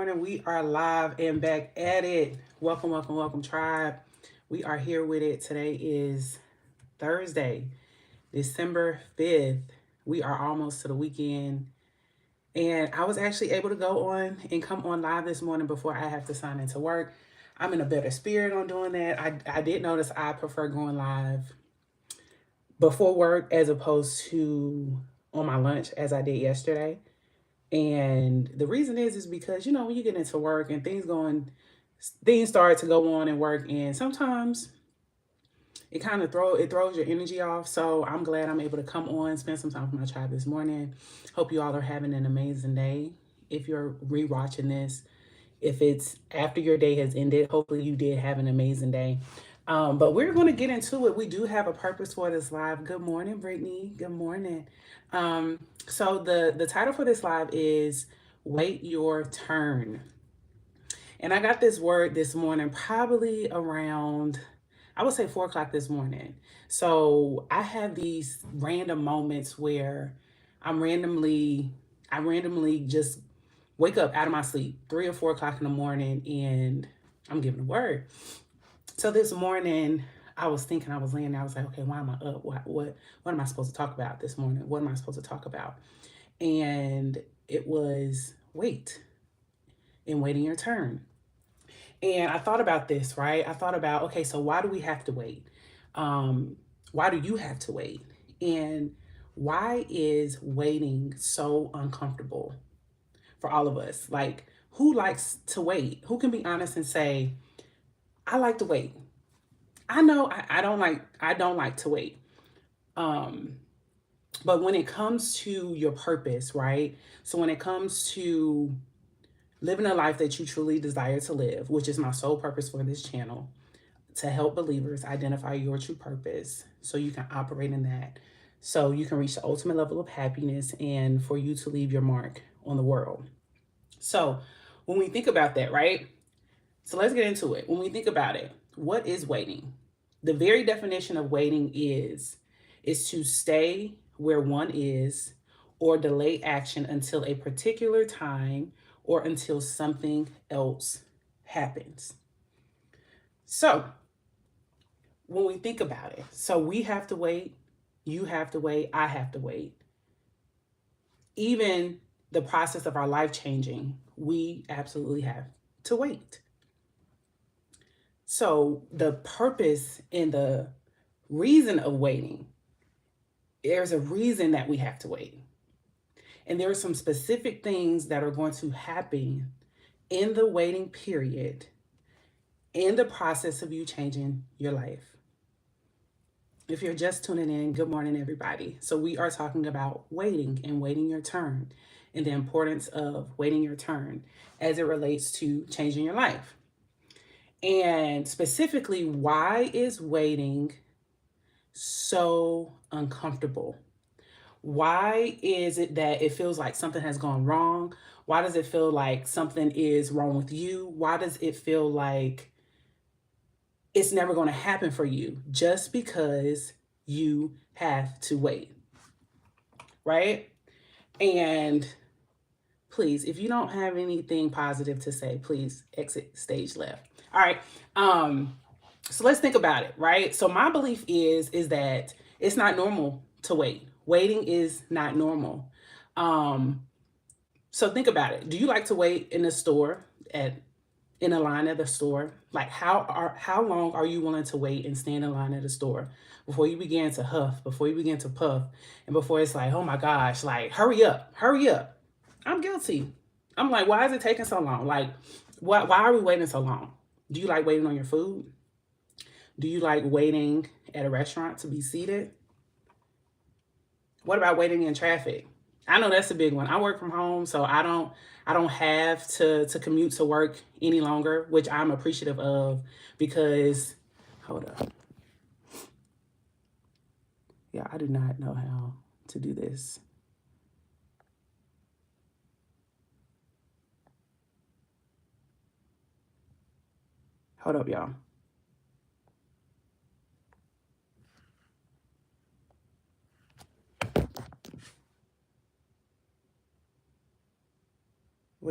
morning. We are live and back at it. Welcome, welcome, welcome, tribe. We are here with it. Today is Thursday, December 5th. We are almost to the weekend. And I was actually able to go on and come on live this morning before I have to sign into work. I'm in a better spirit on doing that. I did notice I prefer going live before work as opposed to on my lunch as I did yesterday. And the reason is because when you get into work and things start to go on and work, and sometimes it throws your energy off. So I'm glad I'm able to come on, spend some time with my tribe this morning. Hope you all are having an amazing day. If you're rewatching this, if it's after your day has ended, hopefully you did have an amazing day. But we're going to get into it. We do have a purpose for this live. Good morning, Brittany. Good morning. So the title for this live is Wait Your Turn. And I got this word this morning, probably around, I would say 4 o'clock this morning. So I have these random moments where I randomly just wake up out of my sleep, 3 or 4 o'clock in the morning, and I'm giving a word. So this morning, I was thinking, I was laying there, I was like, okay, why am I up? What am I supposed to talk about this morning? What am I supposed to talk about? And it was wait and waiting your turn. And I thought about this, right? I thought about, okay, so why do we have to wait? Why do you have to wait? And why is waiting so uncomfortable for all of us? Like, who likes to wait? Who can be honest and say, I like to wait? I know I don't like to wait. But when it comes to your purpose, right? So when it comes to living a life that you truly desire to live, which is my sole purpose for this channel, to help believers identify your true purpose so you can operate in that, so you can reach the ultimate level of happiness and for you to leave your mark on the world. So when we think about that, right? So let's get into it. When we think about it, what is waiting? The very definition of waiting is to stay where one is or delay action until a particular time or until something else happens. So when we think about it, so we have to wait, you have to wait, I have to wait. Even the process of our life changing, we absolutely have to wait. So the purpose and the reason of waiting, there's a reason that we have to wait. And there are some specific things that are going to happen in the waiting period, in the process of you changing your life. If you're just tuning in, good morning, everybody. So we are talking about waiting and waiting your turn and the importance of waiting your turn as it relates to changing your life. And specifically, why is waiting so uncomfortable? Why is it that it feels like something has gone wrong? Why does it feel like something is wrong with you? Why does it feel like it's never going to happen for you just because you have to wait? Right? And please, if you don't have anything positive to say, please exit stage left. All right. So let's think about it, right? So my belief is that it's not normal to wait. Waiting is not normal. So think about it. Do you like to wait in the store in a line at the store? Like how long are you willing to wait and stand in line at the store before you begin to huff, before you begin to puff, and before it's like, oh my gosh, like hurry up, hurry up. I'm guilty. I'm like, why is it taking so long? Like, why are we waiting so long? Do you like waiting on your food? Do you like waiting at a restaurant to be seated? What about waiting in traffic? I know that's a big one. I work from home, so I don't have to commute to work any longer, which I'm appreciative of because hold up. Yeah, I do not know how to do this. Hold up, y'all.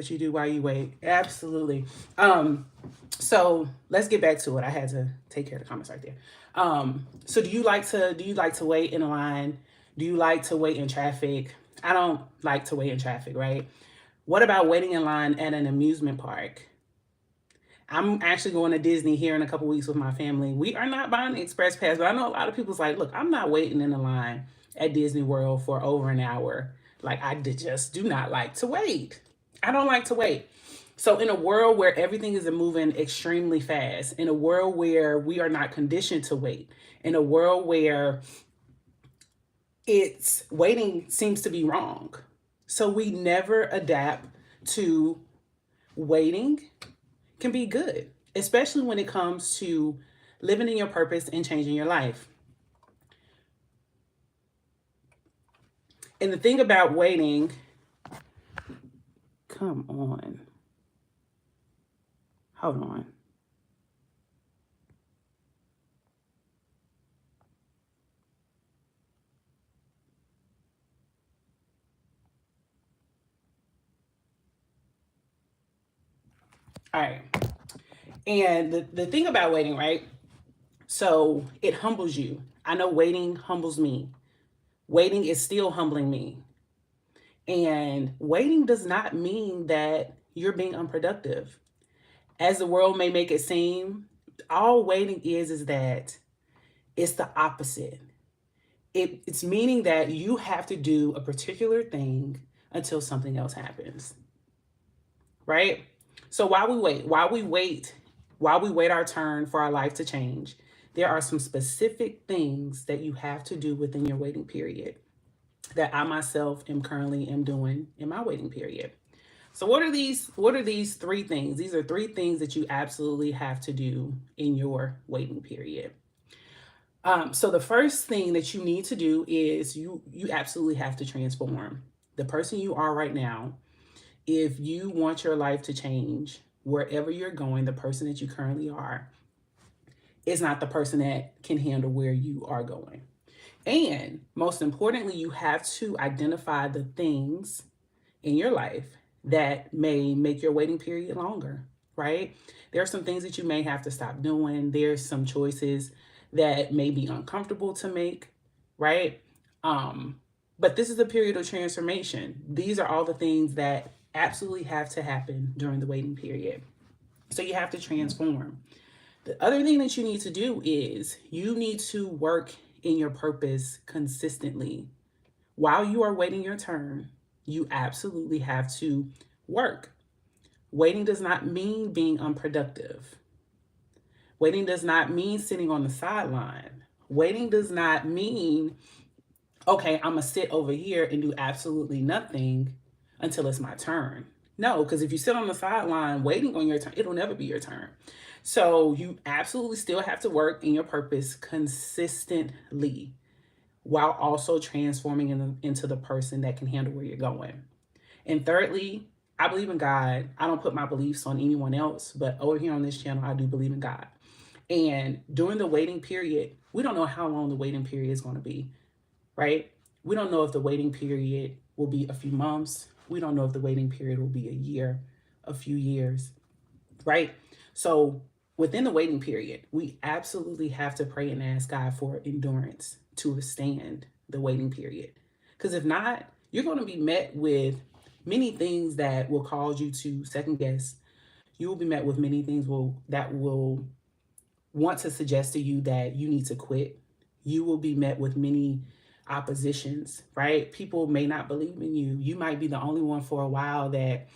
what you do while you wait. Absolutely. So let's get back to it. I had to take care of the comments right there. So do you like to wait in a line? Do you like to wait in traffic? I don't like to wait in traffic, right? What about waiting in line at an amusement park? I'm actually going to Disney here in a couple weeks with my family. We are not buying the express pass, but I know a lot of people's like, look, I'm not waiting in a line at Disney World for over an hour. Like, I just do not like to wait. I don't like to wait. So in a world where everything is moving extremely fast, in a world where we are not conditioned to wait, in a world where it's waiting seems to be wrong. So we never adapt to waiting can be good, especially when it comes to living in your purpose and changing your life. And the thing about waiting, come on. Hold on. All right. And the thing about waiting, right? So it humbles you. I know waiting humbles me. Waiting is still humbling me. And waiting does not mean that you're being unproductive. As the world may make it seem, all waiting is that it's the opposite. It's meaning that you have to do a particular thing until something else happens. Right? So while we wait our turn for our life to change, there are some specific things that you have to do within your waiting period that I myself am doing in my waiting period. So what are these three things? These are three things that you absolutely have to do in your waiting period. So the first thing that you need to do is you absolutely have to transform. The person you are right now, if you want your life to change, wherever you're going, the person that you currently are is not the person that can handle where you are going. And most importantly, you have to identify the things in your life that may make your waiting period longer, right? There are some things that you may have to stop doing. There's some choices that may be uncomfortable to make, right? But this is a period of transformation. These are all the things that absolutely have to happen during the waiting period. So you have to transform. The other thing that you need to do is you need to work in your purpose consistently. While you are waiting your turn, you absolutely have to work. Waiting does not mean being unproductive. Waiting does not mean sitting on the sideline. Waiting does not mean, okay, I'm going to sit over here and do absolutely nothing until it's my turn. No, because if you sit on the sideline waiting on your turn, it'll never be your turn. So you absolutely still have to work in your purpose consistently while also transforming into the person that can handle where you're going. And thirdly, I believe in God. I don't put my beliefs on anyone else, but over here on this channel, I do believe in God. And during the waiting period, we don't know how long the waiting period is going to be, right? We don't know if the waiting period will be a few months. We don't know if the waiting period will be a year, a few years, right? So within the waiting period, we absolutely have to pray and ask God for endurance to withstand the waiting period. Because if not, you're going to be met with many things that will cause you to second guess. You will be met with many things that will want to suggest to you that you need to quit. You will be met with many oppositions, right? People may not believe in you. You might be the only one for a while that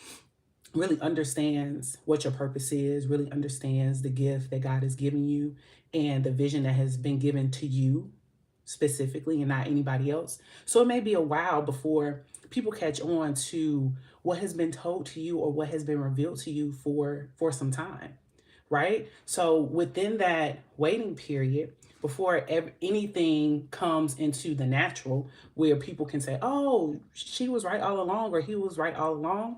really understands what your purpose is, really understands the gift that God has given you and the vision that has been given to you specifically and not anybody else. So it may be a while before people catch on to what has been told to you or what has been revealed to you for some time, right? So within that waiting period, before anything comes into the natural where people can say, oh, she was right all along or he was right all along,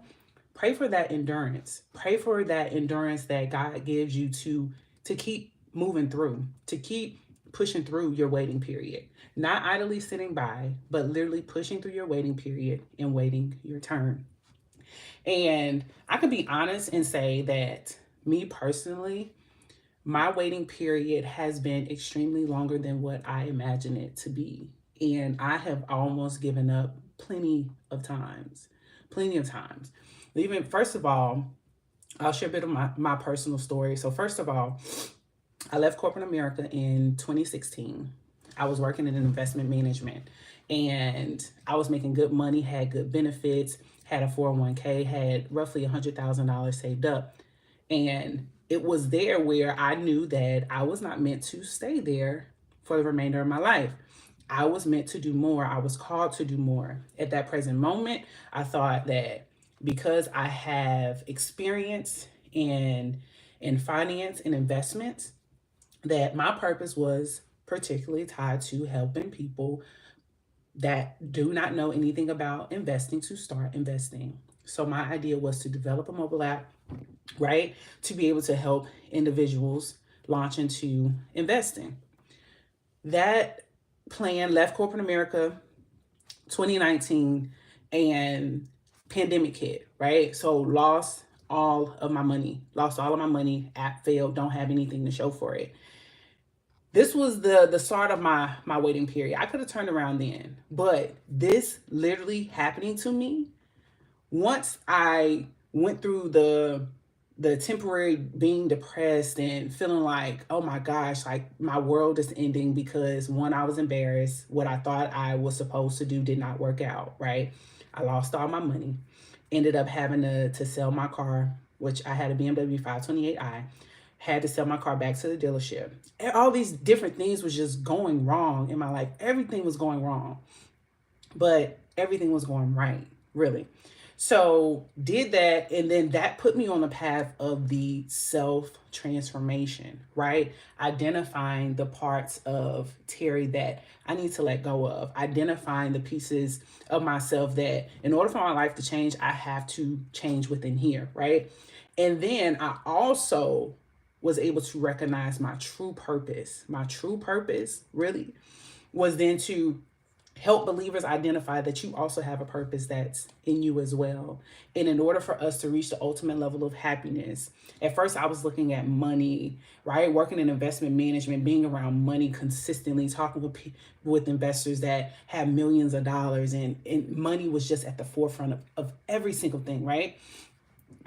pray for that endurance. Pray for that endurance that God gives you to keep moving through, to keep pushing through your waiting period. Not idly sitting by, but literally pushing through your waiting period and waiting your turn. And I can be honest and say that me personally, my waiting period has been extremely longer than what I imagined it to be. And I have almost given up plenty of times. Plenty of times. Even first of all, I'll share a bit of my personal story. So first of all, I left corporate America in 2016. I was working in investment management and I was making good money, had good benefits, had a 401k, had roughly $100,000 saved up. And it was there where I knew that I was not meant to stay there for the remainder of my life. I was meant to do more. I was called to do more. At that present moment, I thought that because I have experience in finance and investments, that my purpose was particularly tied to helping people that do not know anything about investing to start investing. So my idea was to develop a mobile app, right, to be able to help individuals launch into investing. That plan left corporate America 2019 and pandemic hit, right? So lost all of my money, app failed, don't have anything to show for it. This was the start of my waiting period. I could have turned around then, but this literally happening to me once I went through the temporary being depressed and feeling like, oh my gosh, like my world is ending because one, I was embarrassed. What I thought I was supposed to do did not work out, right? I lost all my money, ended up having to sell my car, which I had a BMW 528i, had to sell my car back to the dealership. And all these different things was just going wrong in my life. Everything was going wrong, but everything was going right, really. So did that, and then that put me on the path of the self transformation, right? Identifying the parts of Terry that I need to let go of, identifying the pieces of myself that in order for my life to change, I have to change within here, right? And then I also was able to recognize my true purpose. My true purpose really was then to help believers identify that you also have a purpose that's in you as well. And in order for us to reach the ultimate level of happiness, at first I was looking at money, right? Working in investment management, being around money consistently, talking with investors that have millions of dollars, and money was just at the forefront of every single thing, right?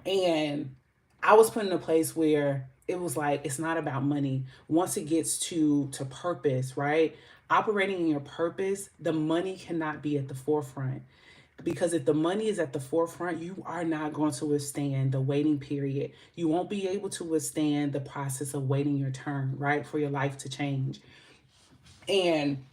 And I was put in a place where it was like, it's not about money. Once it gets to purpose, right? Operating in your purpose, the money cannot be at the forefront. Because if the money is at the forefront, you are not going to withstand the waiting period. You won't be able to withstand the process of waiting your turn, right? For your life to change. And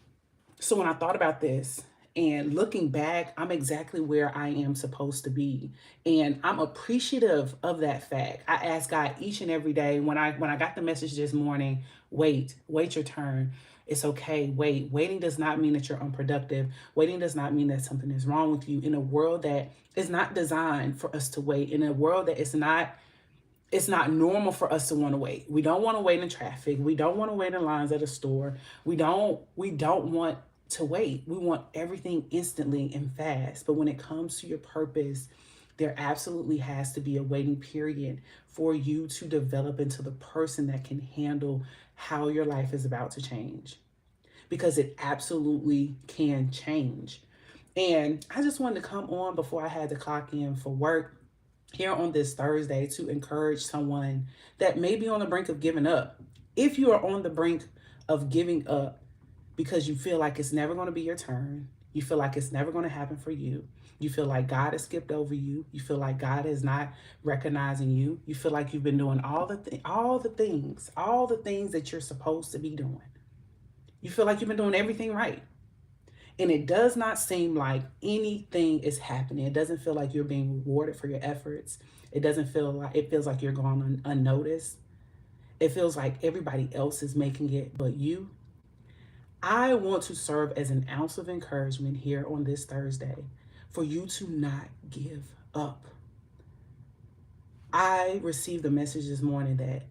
so when I thought about this and looking back, I'm exactly where I am supposed to be. And I'm appreciative of that fact. I ask God each and every day when I got the message this morning, wait your turn. It's okay. Wait. Waiting does not mean that you're unproductive. Waiting does not mean that something is wrong with you. In a world that is not designed for us to wait, in a world that it's not normal for us to want to wait. We don't want to wait in traffic. We don't want to wait in lines at a store. We don't want to wait. We want everything instantly and fast. But when it comes to your purpose, there absolutely has to be a waiting period for you to develop into the person that can handle how your life is about to change. Because it absolutely can change. And I just wanted to come on before I had to clock in for work here on this Thursday to encourage someone that may be on the brink of giving up. If you are on the brink of giving up because you feel like it's never going to be your turn, you feel like it's never going to happen for you, you feel like God has skipped over you, you feel like God is not recognizing you, you feel like you've been doing all the things that you're supposed to be doing. You feel like you've been doing everything right. And it does not seem like anything is happening. It doesn't feel like you're being rewarded for your efforts. It feels like you're going unnoticed. It feels like everybody else is making it but you. I want to serve as an ounce of encouragement here on this Thursday for you to not give up. I received a message this morning that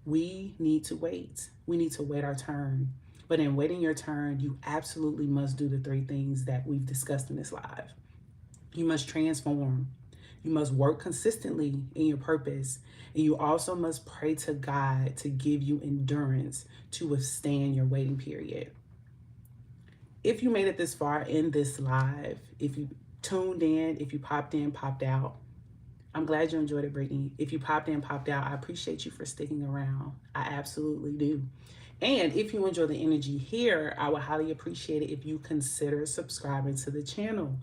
we need to wait. We need to wait our turn. But in waiting your turn, you absolutely must do the three things that we've discussed in this live. You must transform. You must work consistently in your purpose. And you also must pray to God to give you endurance to withstand your waiting period. If you made it this far in this live, if you tuned in, if you popped in, popped out, I'm glad you enjoyed it, Brittany. If you popped in, popped out, I appreciate you for sticking around. I absolutely do. And if you enjoy the energy here, I would highly appreciate it if you consider subscribing to the channel,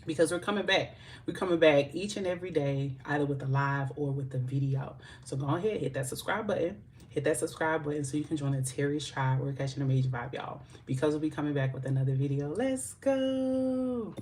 because we're coming back. We're coming back each and every day, either with the live or with the video. So go ahead, hit that subscribe button. Hit that subscribe button so you can join the Terry's Tribe. We're catching a major vibe, y'all, because we'll be coming back with another video. Let's go.